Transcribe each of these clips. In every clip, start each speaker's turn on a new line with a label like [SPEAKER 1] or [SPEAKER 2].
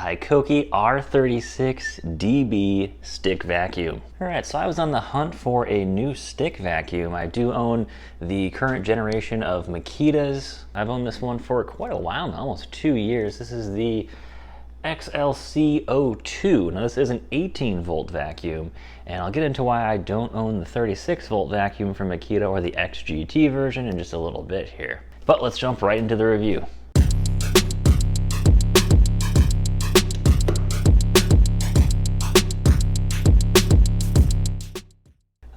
[SPEAKER 1] HiKOKI R36DB stick vacuum. Alright, so I was on the hunt for a new stick vacuum. I do own the current generation of Makitas. I've owned this one for quite a while now, almost 2 years. This is the XLC02. Now this is an 18 volt vacuum, and I'll get into why I don't own the 36 volt vacuum from Makita or the XGT version in just a little bit here. But let's jump right into the review.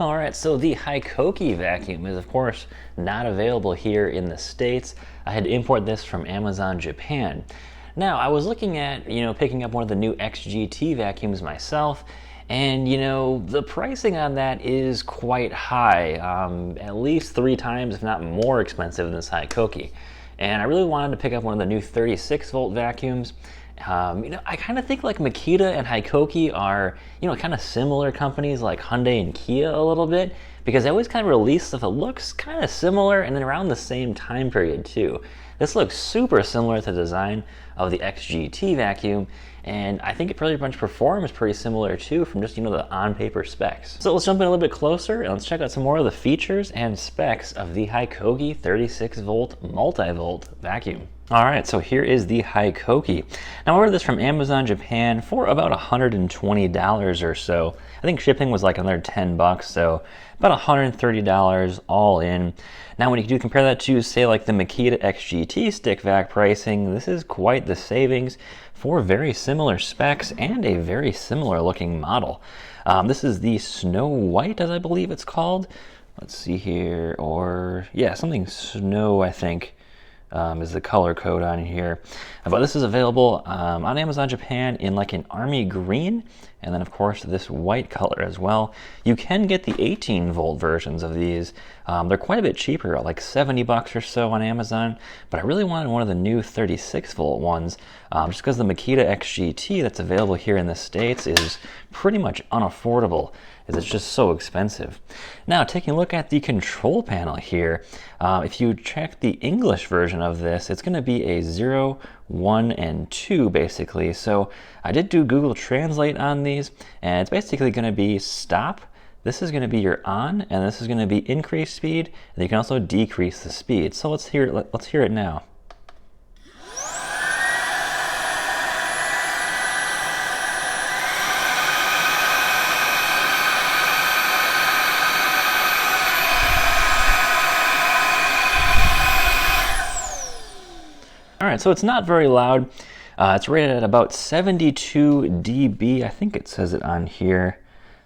[SPEAKER 1] Alright, so the HiKOKI vacuum is of course not available here in the States. I had to import this from Amazon Japan. Now, I was looking at, picking up one of the new XGT vacuums myself, and, the pricing on that is quite high, at least 3 times, if not more expensive than this HiKOKI. And I really wanted to pick up one of the new 36 volt vacuums. I kind of think like Makita and HiKOKI are, kind of similar companies like Hyundai and Kia a little bit, because they always kind of release stuff that looks kind of similar and then around the same time period too. This looks super similar to the design of the XGT vacuum, and I think it pretty much performs pretty similar too from just, the on-paper specs. So let's jump in a little bit closer and let's check out some more of the features and specs of the HiKOKI 36 volt multi-volt vacuum. Alright, so here is the HiKOKI. Now I ordered this from Amazon Japan for about $120 or so. I think shipping was like another 10 bucks, so about $130 all in. Now when you do compare that to, say, like the Makita XGT stick vac pricing, this is quite the savings for very similar specs and a very similar looking model. This is the Snow White, as I believe it's called. Let's see here, or yeah, something Snow, I think. Is the color code on here. But this is available on Amazon Japan in like an army green, and then of course this white color as well. You can get the 18 volt versions of these. They're quite a bit cheaper, like 70 bucks or so on Amazon, but I really wanted one of the new 36 volt ones, just because the Makita XGT that's available here in the States is pretty much unaffordable, as it's just so expensive. Now, taking a look at the control panel here, if you check the English version of this, it's going to be a 0, 1, and 2 basically. So I did do Google Translate on these, and it's basically going to be stop. This is going to be your on, and this is going to be increase speed, and you can also decrease the speed. So let's hear it now. Alright, so it's not very loud. It's rated at about 72 dB. I think it says it on here,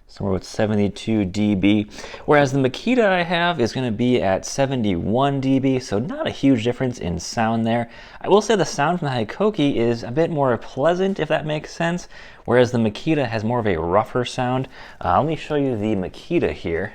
[SPEAKER 1] somewhere with 72 dB. Whereas the Makita I have is going to be at 71 dB, so not a huge difference in sound there. I will say the sound from the HiKOKI is a bit more pleasant, if that makes sense, whereas the Makita has more of a rougher sound. Let me show you the Makita here.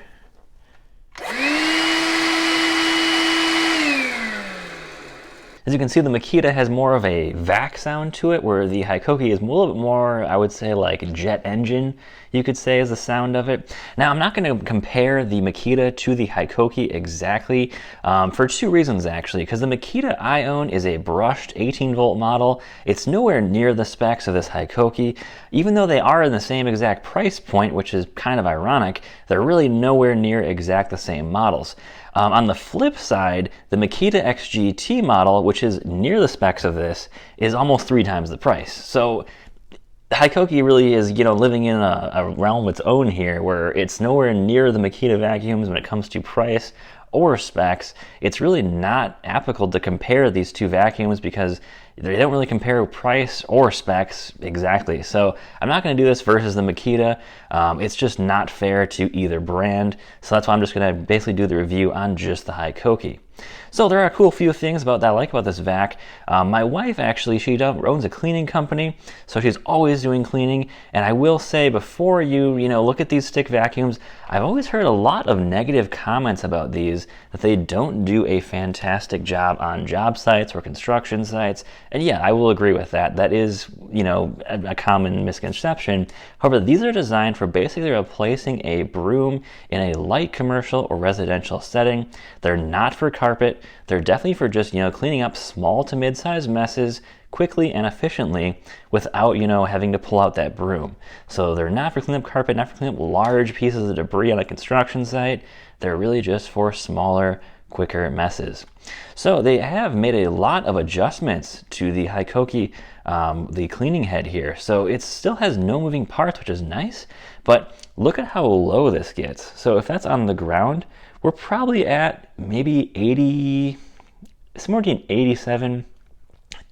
[SPEAKER 1] As you can see, the Makita has more of a vac sound to it, where the HiKOKI is a little bit more, I would say, like jet engine, you could say, is the sound of it. Now, I'm not going to compare the Makita to the HiKOKI exactly, for 2 reasons, actually. Because the Makita I own is a brushed 18 volt model. It's nowhere near the specs of this HiKOKI. Even though they are in the same exact price point, which is kind of ironic, they're really nowhere near exact the same models. On the flip side, the Makita XGT model, which is near the specs of this, is almost 3 times the price. So the HiKOKI really is, living in a realm of its own here, where it's nowhere near the Makita vacuums when it comes to price or specs. It's really not applicable to compare these 2 vacuums because they don't really compare price or specs exactly. So I'm not going to do this versus the Makita. It's just not fair to either brand. So that's why I'm just going to basically do the review on just the HiKOKI. So there are a cool few things that I like about this vac. My wife actually, she owns a cleaning company, so she's always doing cleaning. And I will say, before you look at these stick vacuums, I've always heard a lot of negative comments about these, that they don't do a fantastic job on job sites or construction sites. And yeah, I will agree with that. That is, a common misconception. However, these are designed for basically replacing a broom in a light commercial or residential setting. They're not for carpet. carpet. They're definitely for just, cleaning up small to mid-sized messes quickly and efficiently without, having to pull out that broom. So they're not for cleaning up carpet, not for cleaning up large pieces of debris on a construction site. They're really just for smaller, quicker messes. So they have made a lot of adjustments to the HiKOKI, the cleaning head here. So it still has no moving parts, which is nice, but look at how low this gets. So if that's on the ground, we're probably at maybe 80, somewhere between 87,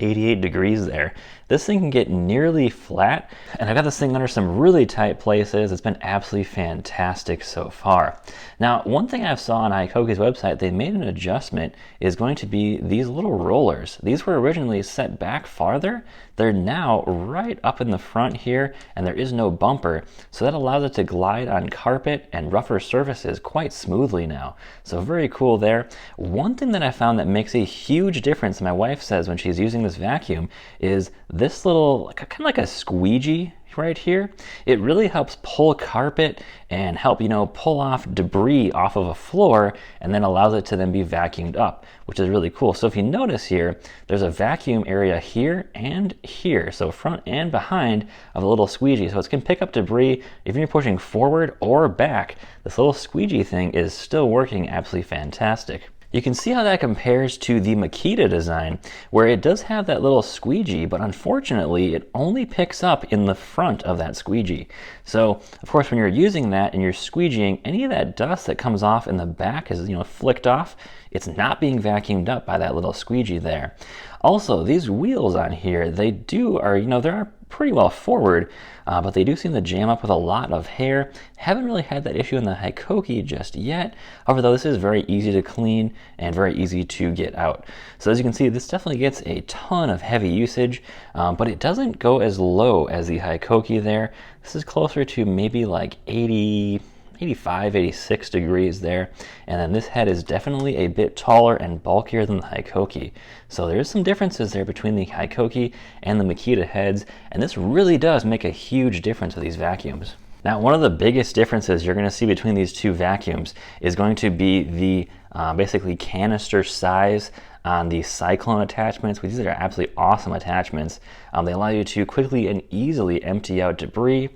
[SPEAKER 1] 88 degrees there. This thing can get nearly flat, and I've got this thing under some really tight places. It's been absolutely fantastic so far. Now, one thing I saw on HiKOKI's website, they made an adjustment, is going to be these little rollers. These were originally set back farther. They're now right up in the front here, and there is no bumper, so that allows it to glide on carpet and rougher surfaces quite smoothly now. So very cool there. One thing that I found that makes a huge difference, my wife says when she's using this vacuum, is this little, kind of like a squeegee right here. It really helps pull carpet and help, pull off debris off of a floor, and then allows it to then be vacuumed up, which is really cool. So if you notice here, there's a vacuum area here and here, so front and behind of a little squeegee. So it can pick up debris if you're pushing forward or back. This little squeegee thing is still working absolutely fantastic. You can see how that compares to the Makita design, where it does have that little squeegee, but unfortunately it only picks up in the front of that squeegee. So of course when you're using that and you're squeegeeing, any of that dust that comes off in the back is flicked off. It's not being vacuumed up by that little squeegee there. Also, these wheels on here, they are pretty well forward, but they do seem to jam up with a lot of hair. Haven't really had that issue in the HiKOKI just yet. However, though, this is very easy to clean and very easy to get out. So as you can see, this definitely gets a ton of heavy usage, but it doesn't go as low as the HiKOKI there. This is closer to maybe like 85, 86 degrees there. And then this head is definitely a bit taller and bulkier than the HiKOKI. So there's some differences there between the HiKOKI and the Makita heads, and this really does make a huge difference with these vacuums. Now, one of the biggest differences you're going to see between these two vacuums is going to be the basically canister size on the cyclone attachments. These are absolutely awesome attachments. They allow you to quickly and easily empty out debris.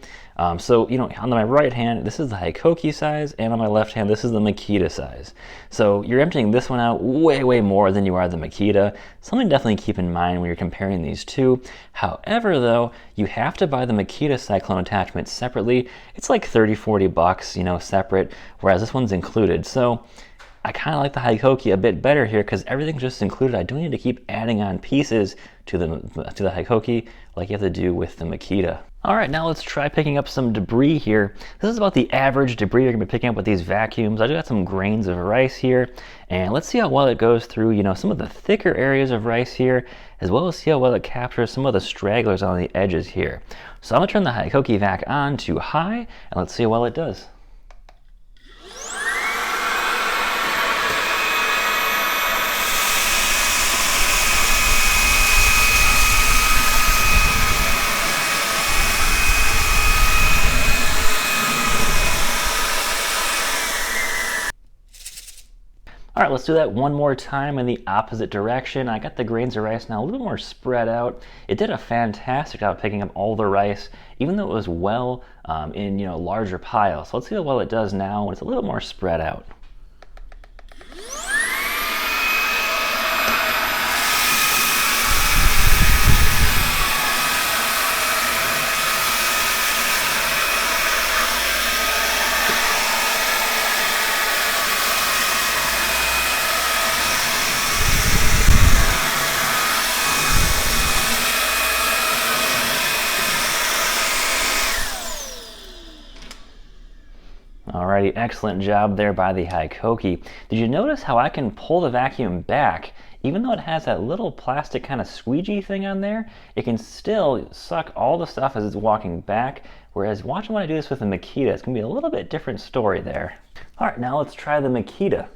[SPEAKER 1] So, on my right hand, this is the HiKOKI size, and on my left hand, this is the Makita size. So you're emptying this one out way, way more than you are the Makita. Something to definitely keep in mind when you're comparing these two. However, though, you have to buy the Makita cyclone attachment separately. It's like 30, 40 bucks, separate, whereas this one's included. So I kind of like the HiKOKI a bit better here because everything's just included. I don't need to keep adding on pieces to the HiKOKI like you have to do with the Makita. All right, now let's try picking up some debris here. This is about the average debris you're gonna be picking up with these vacuums. I just got some grains of rice here, and let's see how well it goes through, some of the thicker areas of rice here, as well as see how well it captures some of the stragglers on the edges here. So I'm gonna turn the HiKOKI vac on to high, and let's see how well it does. All right, let's do that one more time in the opposite direction. I got the grains of rice now a little more spread out. It did a fantastic job picking up all the rice, even though it was well in larger piles. So let's see how well it does now when it's a little more spread out. Alrighty, excellent job there by the HiKOKI. Did you notice how I can pull the vacuum back? Even though it has that little plastic kind of squeegee thing on there, it can still suck all the stuff as it's walking back. Whereas watching when I do this with the Makita, it's going to be a little bit different story there. Alright, now let's try the Makita.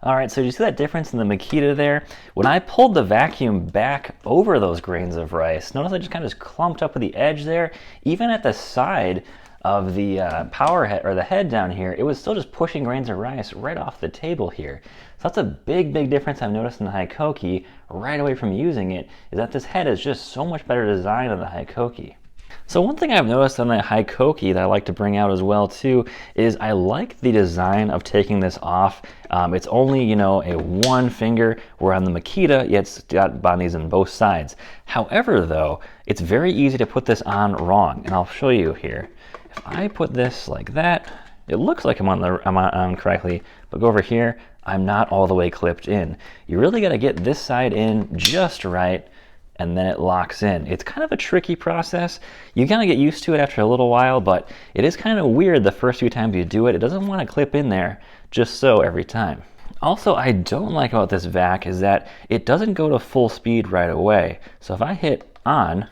[SPEAKER 1] All right, so did you see that difference in the Makita there? When I pulled the vacuum back over those grains of rice, notice I just kind of clumped up at the edge there. Even at the side of the power head, or the head down here, it was still just pushing grains of rice right off the table here. So that's a big, big difference I've noticed in the HiKOKI right away from using it, is that this head is just so much better designed on the HiKOKI. So one thing I've noticed on the HiKOKI that I like to bring out as well too is I like the design of taking this off. It's only, you know, a one finger, where on the Makita, it's got bodies on both sides. However though, it's very easy to put this on wrong, and I'll show you here. If I put this like that, it looks like I'm on correctly, but go over here, I'm not all the way clipped in. You really got to get this side in just right, and then it locks in. It's kind of a tricky process. You kind of get used to it after a little while, but it is kind of weird the first few times you do it. It doesn't want to clip in there just so every time. Also, I don't like about this vac is that it doesn't go to full speed right away. So if I hit on,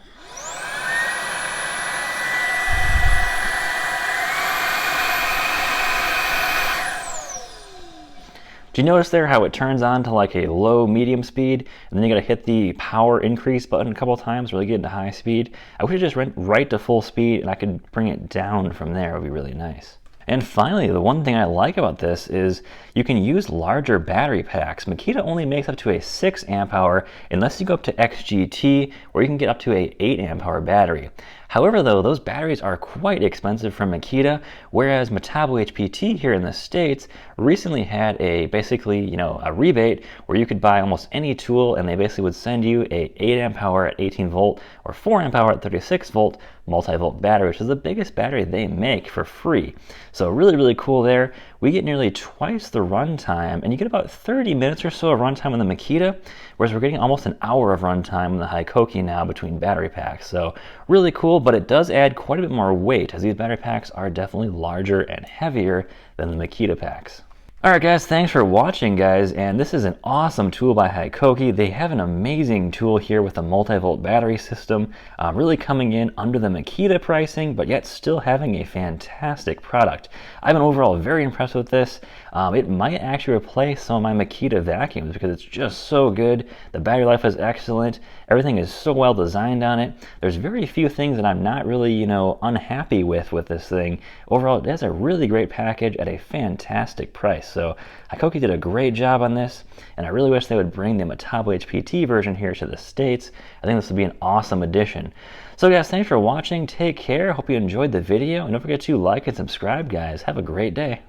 [SPEAKER 1] do you notice there how it turns on to like a low medium speed, and then you gotta hit the power increase button a couple times to really get into high speed? I wish it just went right to full speed and I could bring it down from there. It would be really nice. And finally, the one thing I like about this is you can use larger battery packs. Makita only makes up to a 6 amp hour unless you go up to XGT, where you can get up to a 8 amp hour battery. However though, those batteries are quite expensive from Makita, whereas Metabo HPT here in the States recently had a basically, you know, a rebate where you could buy almost any tool and they basically would send you a 8 amp hour at 18 volt or 4 amp hour at 36 volt multi-volt battery, which is the biggest battery they make, for free. So really, really cool there. We get nearly twice the runtime, and you get about 30 minutes or so of runtime on the Makita, whereas we're getting almost an hour of runtime on the HiKOKI now between battery packs. So really cool, but it does add quite a bit more weight, as these battery packs are definitely larger and heavier than the Makita packs. Alright guys, thanks for watching guys, and this is an awesome tool by HiKOKI. They have an amazing tool here with a multi-volt battery system, really coming in under the Makita pricing, but yet still having a fantastic product. I've been overall very impressed with this. It might actually replace some of my Makita vacuums because it's just so good. The battery life is excellent. Everything is so well designed on it. There's very few things that I'm not really, you know, unhappy with this thing. Overall, it has a really great package at a fantastic price. So HiKOKI did a great job on this, and I really wish they would bring the Metabo HPT version here to the States. I think this would be an awesome addition. So guys, thanks for watching. Take care. Hope you enjoyed the video, and don't forget to like and subscribe, guys. Have a great day.